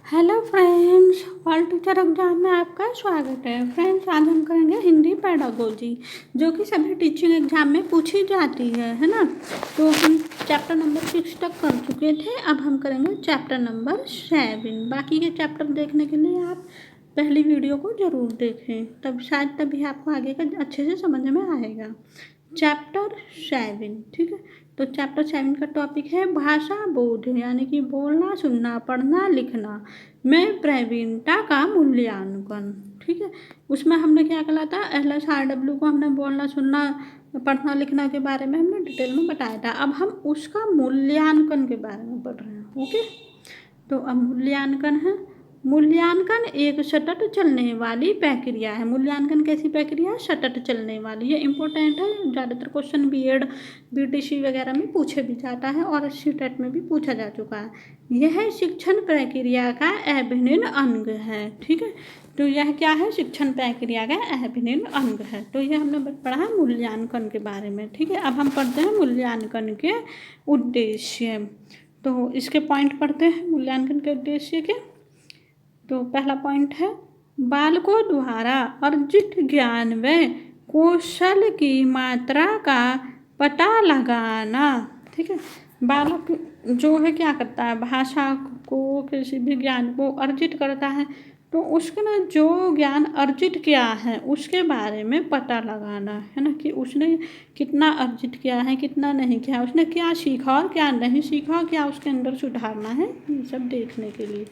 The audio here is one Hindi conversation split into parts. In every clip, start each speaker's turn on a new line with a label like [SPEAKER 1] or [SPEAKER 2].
[SPEAKER 1] Hello friends, world teacher exam में आपका स्वागत है। फ्रेंड्स, आज हम करेंगे हिंदी पेडागोजी, जो कि सभी टीचिंग एग्जाम में पूछी जाती है ना। तो हम चैप्टर नंबर 6 तक कर चुके थे। अब हम करेंगे चैप्टर नंबर 7। बाकी के चैप्टर देखने के लिए आप पहली वीडियो को ज़रूर देखें, तब शायद तभी आपको आगे का अच्छे से समझ में आएगा। चैप्टर 7, ठीक है। तो चैप्टर 7 का टॉपिक है भाषा बोध, यानी कि बोलना, सुनना, पढ़ना, लिखना में प्रवीणता का मूल्यांकन, ठीक है। उसमें हमने क्या करा था, LSRW को हमने बोलना, सुनना, पढ़ना, लिखना के बारे में हमने डिटेल में बताया था। अब हम उसका मूल्यांकन के बारे में पढ़ रहे हैं, ओके। तो अब मूल्यांकन है। मूल्यांकन एक सतत चलने वाली प्रक्रिया है। मूल्यांकन कैसी प्रक्रिया है? सतत चलने वाली। ये इंपॉर्टेंट है, ज़्यादातर क्वेश्चन बीएड बीटीसी वगैरह में पूछे भी जाता है और सीटेट में भी पूछा जा चुका है। यह शिक्षण प्रक्रिया का अभिन्न अंग है, ठीक है। तो यह क्या है? शिक्षण प्रक्रिया का अभिन्न अंग है। तो यह हमने पढ़ा है मूल्यांकन के बारे में, ठीक है। अब हम पढ़ते हैं मूल्यांकन के उद्देश्य। तो इसके पॉइंट पढ़ते हैं मूल्यांकन के उद्देश्य के। तो पहला पॉइंट है बालकों द्वारा अर्जित ज्ञान व कौशल की मात्रा का पता लगाना, ठीक है। बालक जो है क्या करता है, भाषा को, किसी भी ज्ञान को अर्जित करता है, तो उसके ना जो ज्ञान अर्जित किया है उसके बारे में पता लगाना है ना, कि उसने कितना अर्जित किया है, कितना नहीं किया, उसने क्या सीखा और क्या नहीं सीखा, क्या उसके अंदर सुधारना है, ये सब देखने के लिए।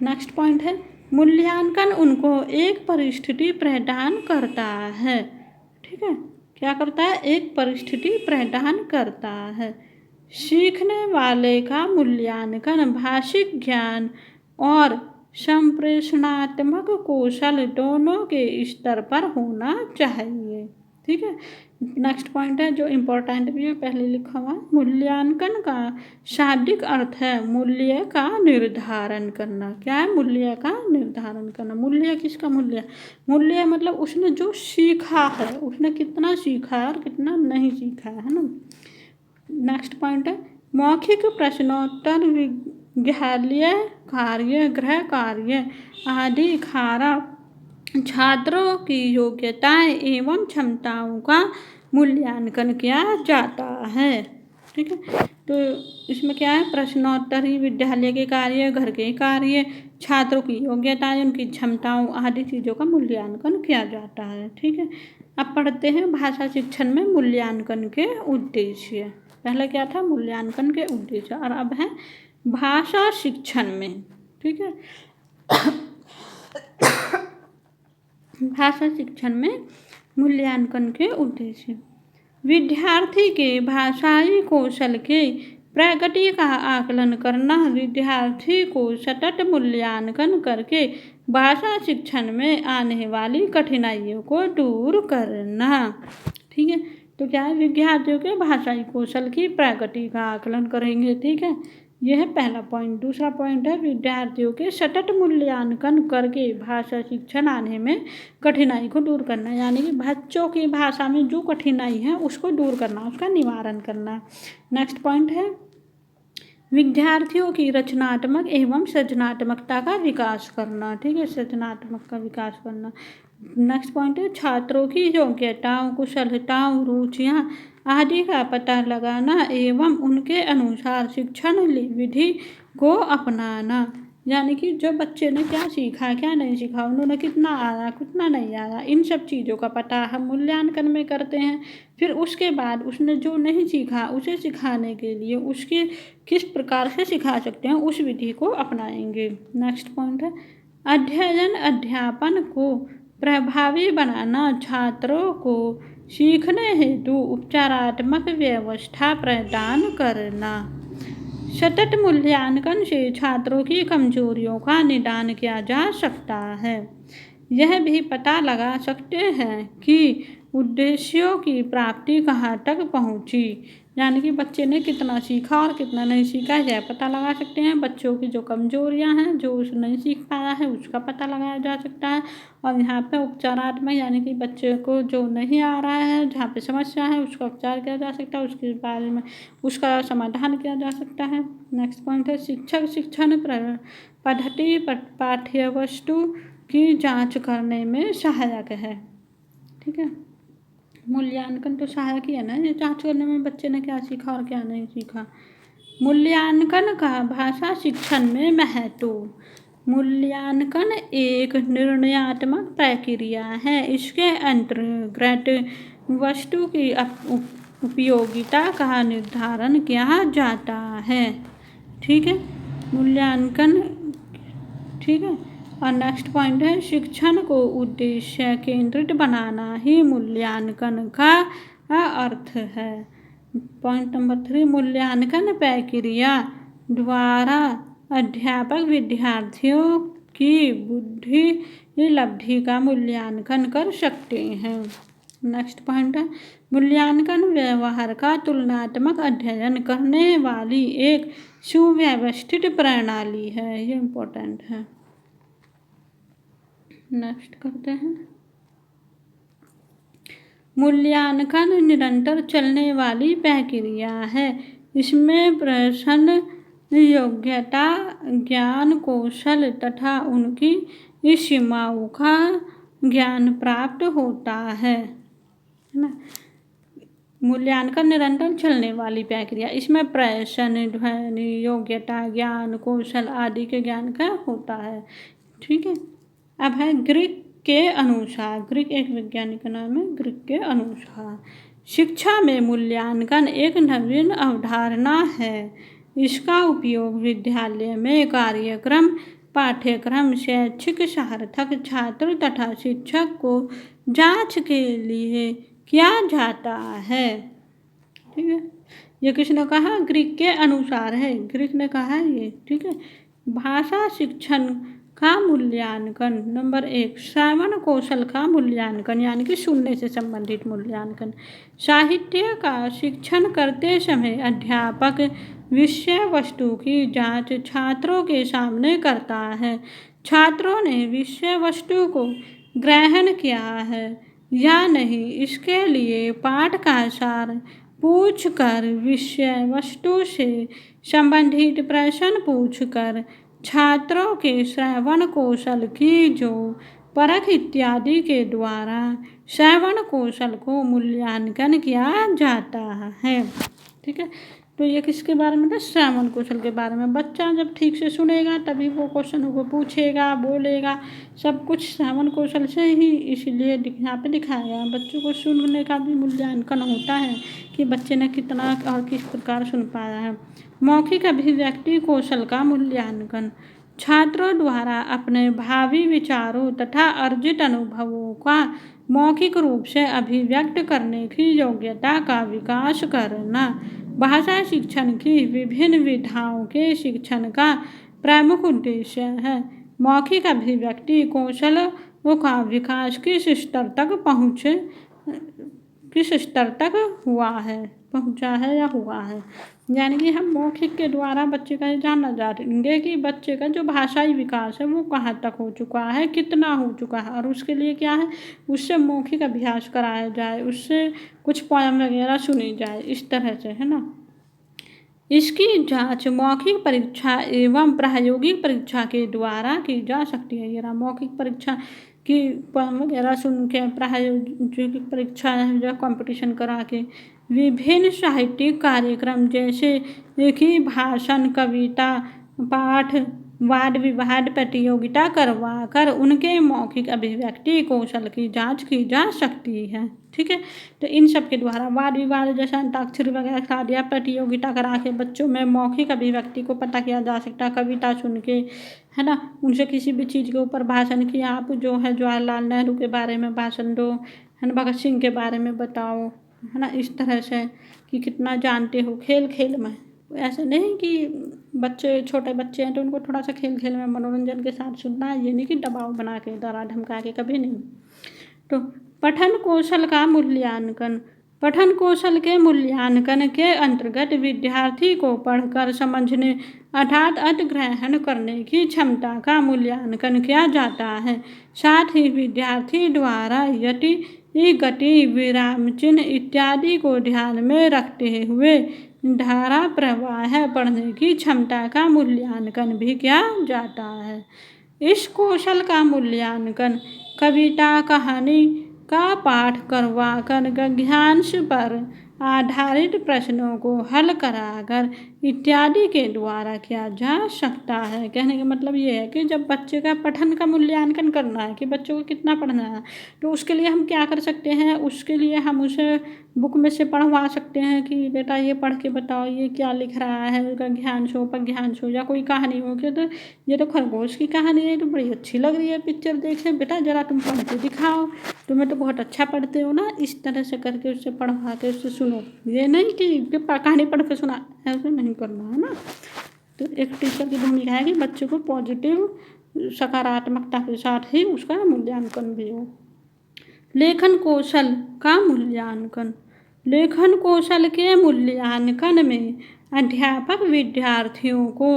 [SPEAKER 1] नेक्स्ट पॉइंट है मूल्यांकन उनको एक परिस्थिति प्रदान करता है, ठीक है। क्या करता है? एक परिस्थिति प्रदान करता है। सीखने वाले का मूल्यांकन भाषिक ज्ञान और संप्रेषणात्मक कौशल दोनों के स्तर पर होना चाहिए, ठीक है। नेक्स्ट पॉइंट है जो इम्पोर्टेंट भी है, पहले लिखा हुआ है। मूल्यांकन का शाब्दिक अर्थ है मूल्य का निर्धारण करना। क्या है? मूल्य का निर्धारण करना। मूल्य किसका मूल्य? मूल्य मतलब उसने जो सीखा है, उसने कितना सीखा है और कितना नहीं सीखा है ना। नेक्स्ट पॉइंट है मौखिक प्रश्नोत्तर, विद्यालय कार्य, गृह कार्य आदि खारा छात्रों की योग्यताएं एवं क्षमताओं का मूल्यांकन किया जाता है, ठीक है। तो इसमें क्या है? प्रश्नोत्तरी, विद्यालय के कार्य, घर के कार्य, छात्रों की योग्यताएं, उनकी क्षमताओं आदि चीज़ों का मूल्यांकन किया जाता है, ठीक है। अब पढ़ते हैं भाषा शिक्षण में मूल्यांकन के उद्देश्य। पहले क्या था? मूल्यांकन के उद्देश्य, और अब है भाषा शिक्षण में, ठीक है। भाषा शिक्षण में मूल्यांकन के उद्देश्य। विद्यार्थी के भाषाई कौशल के प्रगति का आकलन करना, विद्यार्थी को सतत मूल्यांकन करके भाषा शिक्षण में आने वाली कठिनाइयों को दूर करना, ठीक है। तो क्या है? विद्यार्थियों के भाषाई कौशल की प्रगति का आकलन करेंगे, ठीक है। यह है पहला पॉइंट। दूसरा पॉइंट है विद्यार्थियों के सतत मूल्यांकन करके भाषा शिक्षण आने में कठिनाई को दूर करना, यानी कि बच्चों की भाषा में जो कठिनाई है उसको दूर करना, उसका निवारण करना। नेक्स्ट पॉइंट है विद्यार्थियों की रचनात्मक एवं सृजनात्मकता का विकास करना, ठीक है। सृजनात्मक का विकास करना। नेक्स्ट पॉइंट है छात्रों की योग्यताओं, कुशलताओं, रुचियाँ आदि का पता लगाना एवं उनके अनुसार शिक्षण विधि को अपनाना, यानी कि जो बच्चे ने क्या सीखा, क्या नहीं सीखा, उन्होंने कितना आया, कितना नहीं आया, इन सब चीज़ों का पता हम मूल्यांकन में करते हैं। फिर उसके बाद उसने जो नहीं सीखा उसे सिखाने के लिए उसके किस प्रकार से सिखा सकते हैं उस विधि को अपनाएंगे। नेक्स्ट पॉइंट है अध्ययन अध्यापन को प्रभावी बनाना, छात्रों को सीखने हेतु उपचारात्मक व्यवस्था प्रदान करना। सतत मूल्यांकन से छात्रों की कमजोरियों का निदान किया जा सकता है। यह भी पता लगा सकते हैं कि उद्देश्यों की प्राप्ति कहाँ तक पहुँची यानी कि बच्चे ने कितना सीखा और कितना नहीं सीखा यह पता लगा सकते हैं। बच्चों की जो कमजोरियां हैं, जो उस नहीं सीख पाया है, उसका पता लगाया जा सकता है। और यहाँ पे उपचारात्मक यानी कि बच्चे को जो नहीं आ रहा है, जहाँ पे समस्या है, उसका उपचार किया जा सकता है, उसके बारे में उसका समाधान किया जा सकता है। नेक्स्ट पॉइंट है शिक्षक शिक्षण पद्धति पाठ्य वस्तु की जांच करने में सहायक है। ठीक है, मूल्यांकन तो सहायक ही है ना, ये जांच करने में बच्चे ने क्या सीखा और क्या नहीं सीखा। मूल्यांकन का भाषा शिक्षण में महत्व। मूल्यांकन एक निर्णयात्मक प्रक्रिया है। इसके अंतर्गत वस्तु की उपयोगिता का निर्धारण किया जाता है। ठीक है, मूल्यांकन। ठीक है, और नेक्स्ट पॉइंट है शिक्षण को उद्देश्य केंद्रित बनाना ही मूल्यांकन का अर्थ है। पॉइंट नंबर 3, मूल्यांकन प्रक्रिया द्वारा अध्यापक विद्यार्थियों की बुद्धि लब्धि का मूल्यांकन कर सकते हैं। नेक्स्ट पॉइंट है मूल्यांकन व्यवहार का तुलनात्मक अध्ययन करने वाली एक सुव्यवस्थित प्रणाली है। ये इम्पोर्टेंट है। नेक्स्ट करते हैं, मूल्यांकन निरंतर चलने वाली प्रक्रिया है। इसमें प्रश्न योग्यता, ज्ञान, कौशल तथा उनकी सीमाओं का ज्ञान प्राप्त होता है ना। मूल्यांकन निरंतर चलने वाली प्रक्रिया, इसमें प्रश्न, ध्वनि, योग्यता, ज्ञान, कौशल आदि के ज्ञान का होता है। ठीक है, अब है ग्रीक के अनुसार, ग्रीक एक वैज्ञानिक का नाम है, ग्रीक के अनुसार शिक्षा में मूल्यांकन एक नवीन अवधारणा है। इसका उपयोग विद्यालय में कार्यक्रम, पाठ्यक्रम, शैक्षिक सार्थक, छात्र तथा शिक्षक को जांच के लिए किया जाता है। ठीक है, ये किसने कहा? ग्रीक के अनुसार है, ग्रीक ने कहा है ये। ठीक है, भाषा शिक्षण का मूल्यांकन। नंबर 1, श्रवण कौशल का मूल्यांकन यानी कि सुनने से संबंधित मूल्यांकन। साहित्य का शिक्षण करते समय अध्यापक विषय वस्तु की जांच छात्रों के सामने करता है। छात्रों ने विषय वस्तु को ग्रहण किया है या नहीं, इसके लिए पाठ का सार पूछकर, विषय वस्तु से संबंधित प्रश्न पूछकर छात्रों के श्रवण कौशल की जो परख इत्यादि के द्वारा श्रवण कौशल को मूल्यांकन किया जाता है। ठीक है, तो ये किसके बारे में था? श्रवण कौशल के बारे में। बच्चा जब ठीक से सुनेगा तभी वो क्वेश्चन को पूछेगा, बोलेगा, सब कुछ श्रवण कौशल से ही। इसलिए यहाँ पे दिखाया गया बच्चों को सुनने का भी मूल्यांकन होता है कि बच्चे ने कितना और किस प्रकार सुन पाया है। मौखिक अभिव्यक्ति कौशल का मूल्यांकन। छात्रों द्वारा अपने भावी विचारों तथा अर्जित अनुभवों का मौखिक रूप से अभिव्यक्त करने की योग्यता का विकास करना भाषा शिक्षण की विभिन्न विधाओं के शिक्षण का प्रमुख उद्देश्य है। मौखिक अभिव्यक्ति कौशलों का विकास किस स्तर तक पहुंचा है या हुआ है। यानी कि हम मौखिक के द्वारा बच्चे का जानना चाहेंगे कि बच्चे का जो भाषाई विकास है वो कहाँ तक हो चुका है, कितना हो चुका है, और उसके लिए क्या है, उससे मौखिक अभ्यास कराया जाए, उससे कुछ पोयम वगैरह सुनी जाए, इस तरह से, है ना। इसकी जांच मौखिक परीक्षा एवं प्रायोगिक परीक्षा के द्वारा की जा सकती है। ये रहा मौखिक परीक्षा की पोयम वगैरह सुन के, प्रायोगिक परीक्षा जो कंपटीशन करा के, विभिन्न साहित्यिक कार्यक्रम जैसे कि भाषण, कविता, पाठ, वाद विवाद प्रतियोगिता करवा कर उनके मौखिक अभिव्यक्ति कौशल की जांच की जा सकती है। ठीक है, तो इन सब के द्वारा वाद विवाद जैसा अंताक्षरी वगैरह करा दिया, प्रतियोगिता करा के बच्चों में मौखिक अभिव्यक्ति को पता किया जा सकता है। कविता सुन के, है ना, उनसे किसी भी चीज़ के ऊपर भाषण किया, आप जो है जवाहरलाल नेहरू के बारे में भाषण दो, है ना, भगत सिंह के बारे में बताओ, है ना, इस तरह से कि कितना जानते हो। खेल खेल में, ऐसे नहीं कि बच्चे छोटे बच्चे हैं तो उनको थोड़ा सा खेल खेल में मनोरंजन के साथ सुनना है, ये नहीं कि दबाव बना के, डरा धमका के, कभी नहीं। तो पठन कौशल का मूल्यांकन। पठन कौशल के मूल्यांकन के अंतर्गत विद्यार्थी को पढ़कर समझने अर्थात अर्थ ग्रहण करने की क्षमता का मूल्यांकन किया जाता है। साथ ही विद्यार्थी द्वारा यति, गति, विराम चिन्ह इत्यादि को ध्यान में रखते हुए धारा प्रवाह पढ़ने की क्षमता का मूल्यांकन भी किया जाता है। इस कौशल का मूल्यांकन कविता, कहानी का पाठ करवाकर गद्यांश पर आधारित प्रश्नों को हल कराकर इत्यादि के द्वारा किया जा सकता है। कहने का मतलब ये है कि जब बच्चे का पठन का मूल्यांकन करना है कि बच्चों को कितना पढ़ना है, तो उसके लिए हम क्या कर सकते हैं, उसके लिए हम उसे बुक में से पढ़वा सकते हैं कि बेटा ये पढ़ के बताओ ये क्या लिख रहा है, गद्यांश हो, पद्यांश हो, या कोई कहानी हो कि तो ये तो खरगोश की कहानी है, तो बड़ी अच्छी लग रही है पिक्चर, देखे बेटा ज़रा तुम पढ़ के दिखाओ, तुम्हें तो बहुत अच्छा पढ़ते हो ना, इस तरह से करके उससे पढ़वा के उससे सुनो। ये नहीं कि कहानी पढ़ के सुना, ऐसे नहीं करना है ना। तो एक टीचर की भूमिका है कि बच्चे को पॉजिटिव सकारात्मकता के साथ ही उसका मूल्यांकन भी हो। लेखन कौशल का मूल्यांकन। लेखन कौशल के मूल्यांकन में अध्यापक विद्यार्थियों को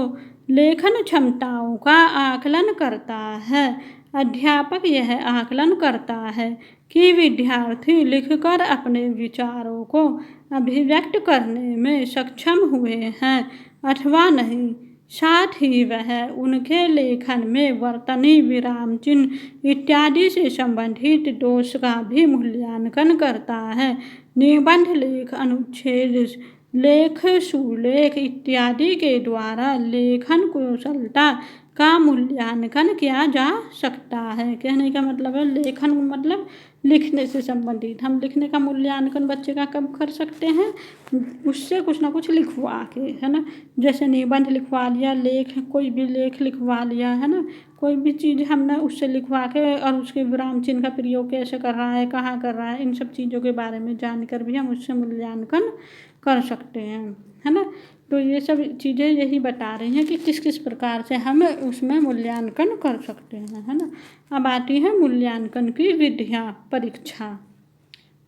[SPEAKER 1] लेखन क्षमताओं का आकलन करता है। अध्यापक यह आकलन करता है कि विद्यार्थी लिखकर अपने विचारों को अभिव्यक्त करने में सक्षम हुए हैं अथवा नहीं। साथ ही वह उनके लेखन में वर्तनी, विराम चिन्ह इत्यादि से संबंधित दोष का भी मूल्यांकन करता है। निबंध लेख, अनुच्छेद लेख, सुलेख इत्यादि के द्वारा लेखन कौशलता का मूल्यांकन किया जा सकता है। कहने का मतलब है लेखन मतलब लिखने से संबंधित। हम लिखने का मूल्यांकन बच्चे का कब कर सकते हैं, उससे कुछ ना कुछ लिखवा के, है ना। जैसे निबंध लिखवा लिया, लेख कोई भी लेख लिखवा लिया, है ना, कोई भी चीज़ हमने उससे लिखवा के और उसके विराम चिन्ह का प्रयोग कैसे कर रहा है, कहाँ कर रहा है, इन सब चीज़ों के बारे में जानकर भी हम उससे मूल्यांकन कर सकते हैं, है ना। तो ये सब चीज़ें यही बता रही हैं कि किस किस प्रकार से हम उसमें मूल्यांकन कर सकते हैं, है ना। अब आती है मूल्यांकन की विधियाँ। परीक्षा,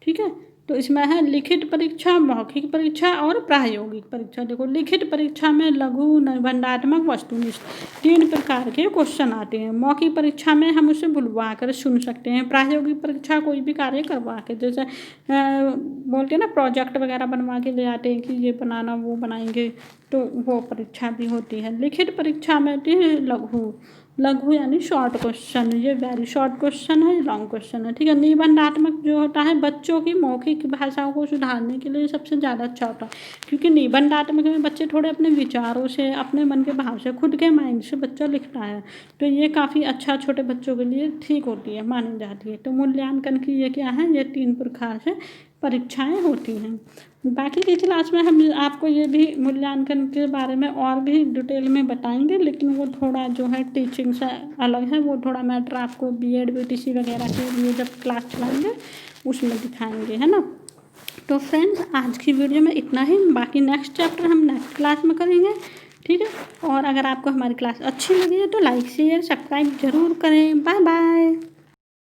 [SPEAKER 1] ठीक है, तो इसमें है लिखित परीक्षा, मौखिक परीक्षा और प्रायोगिक परीक्षा। देखो लिखित परीक्षा में लघु, निबंधात्मक, वस्तुनिष्ठ 3 प्रकार के क्वेश्चन आते हैं। मौखिक परीक्षा में हम उसे बुलवा कर सुन सकते हैं। प्रायोगिक परीक्षा कोई भी कार्य करवा के, जैसे बोलते हैं ना प्रोजेक्ट वगैरह बनवा के ले आते हैं कि ये बनाना वो बनाएंगे, तो वो परीक्षा भी होती है। लिखित परीक्षा में होती है लघु यानी शॉर्ट क्वेश्चन, ये वेरी शॉर्ट क्वेश्चन है, लॉन्ग क्वेश्चन है, ठीक है। निबंधात्मक जो होता है बच्चों की मौखिक भाषाओं को सुधारने के लिए सबसे ज़्यादा अच्छा होता है, क्योंकि निबंधात्मक में बच्चे थोड़े अपने विचारों से, अपने मन के भाव से, खुद के माइंड से बच्चा लिखता है, तो ये काफ़ी अच्छा छोटे बच्चों के लिए ठीक होती है, मानी जाती है। तो मूल्यांकन की ये क्या है, ये 3 प्रकार से परीक्षाएं होती हैं। बाकी की क्लास में हम आपको ये भी मूल्यांकन के बारे में और भी डिटेल में बताएंगे, लेकिन वो थोड़ा जो है टीचिंग से अलग है, वो थोड़ा मैटर आपको BEd BTC वगैरह के लिए जब क्लास चलाएंगे उसमें दिखाएंगे, है ना। तो फ्रेंड्स आज की वीडियो में इतना ही, बाकी नेक्स्ट चैप्टर हम नेक्स्ट क्लास में करेंगे, ठीक है। और अगर आपको हमारी क्लास अच्छी लगी है तो लाइक शेयर सब्सक्राइब ज़रूर करें। Bye bye.